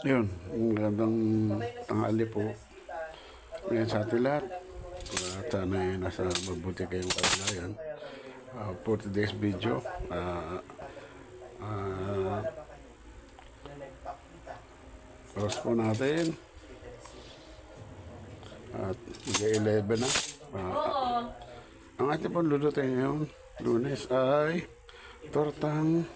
Yun, magandang tanghali po. Ngayon sa ating lahat. At sana ay nasa mabuti kayong kalagayan. For today's video, oras po natin. At mag-11 na. Ang ating pong lulutuin ngayon, Lunes, ay tortang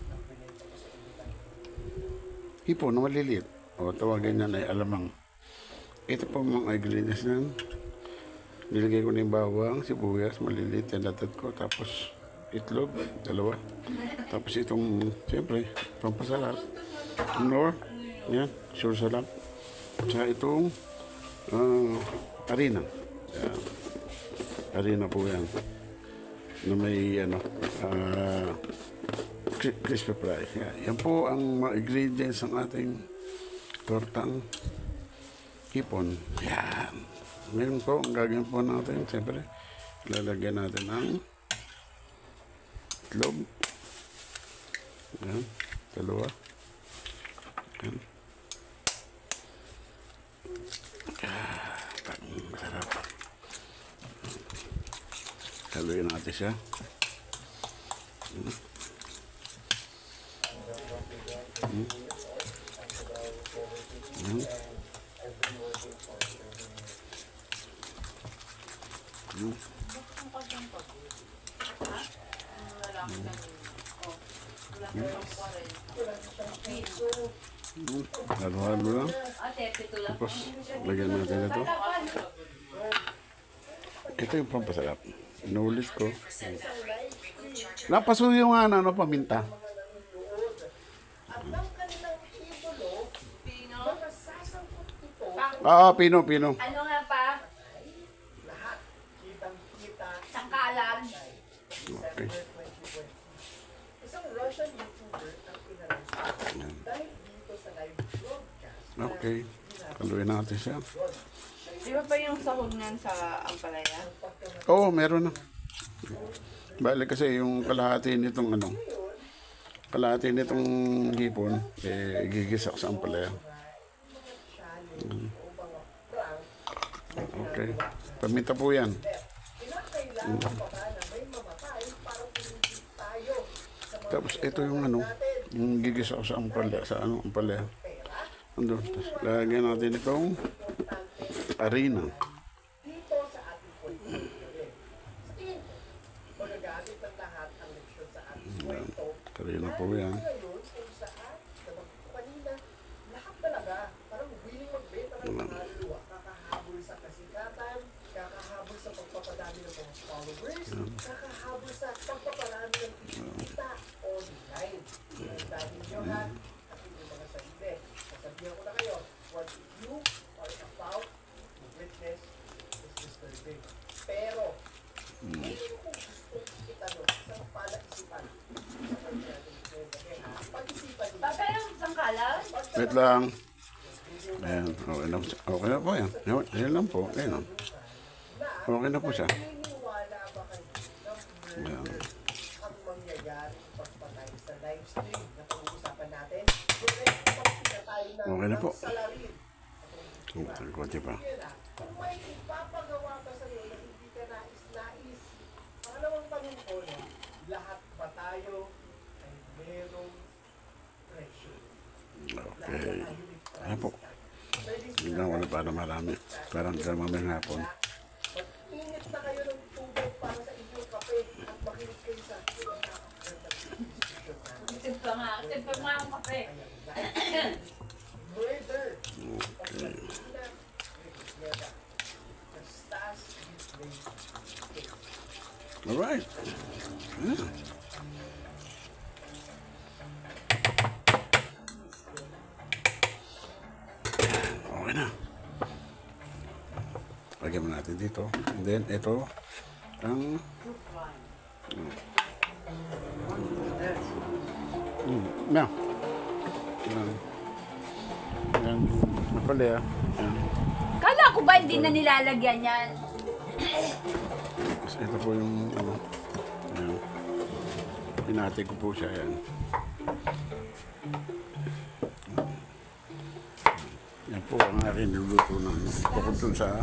hipon na maliliit. O tawagin niyan ay alamang. Ito po mga ingredients niyan. Nilagay ko na yung bawang, sibuyas, maliliit yung latat ko. Tapos itlog, dalawa. Tapos itong, siyempre, pampasarap. Nor, yan, sure salap. Tsaka itong harina. Yan. Harina po yan. Na may, crispy fry. Yan po ang mga ingredients ng ating tortang hipon. Yan. Ngayon po, ang gagawin po natin, siyempre, lalagyan natin ang itlog. Yan. Dalawa. Yan. Masarap. Haluin natin siya. Halo-halo lang. Tapos, lagyan natin ito. Ito yung pampasarap. Inuulit ko. Napasuyo nga na, paminta. Oo, pino. Ano nga pa? Sangkalan. Okay. Okay. Haluin natin siya. Di ba pa yung sahog niyan sa Ampalaya? Oo, meron na. Balik kasi yung kalahati nitong hipon, gigisa sa ampalaya. Okay. Paminta po yan. Tapos ito yung yung gigisa sa ampalaya, ampalaya. Andun. Tapos lagyan natin itong harina. Harina po yan. Papa yung sangkalan? Wait lang. Ayan. Okay na po yan. Ayan lang po. Ayan. Okay na po siya. Ayan. Okay na po. Kunti pa. Kung may ipapagawa ka sa iyo na hindi ka nais-nais, pangalawang tanong ko, lahat ba tayo ay merong pressure? Okay. Ayan po. Tingnan ko na para marami. Parang mamayang hapon. Mag-init na kayo ng tubig para sa inyong kape at makinig kayo sa nakakagandang desisyon namin. Timpla nga ang kape. Murder. Okay. Alright. Yeah. Okay na. Lagyan mo natin dito. And then, ito ang now. Yan. Napalaya. Yan. Kala ko ba hindi na nilalagyan yan? Tapos ito po yung yan. Pinati ko po siya yan. Yan po ang aking niluluto na bukod dun sa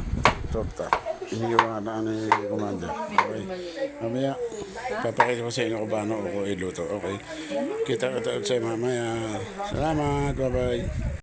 torta. Iniwa na ni Commander. Okay. Mamaya, papakita ko sa inyo kung paano ako iluto. Okay. Kita-kita sa mamaya. Salamat. Bye-bye.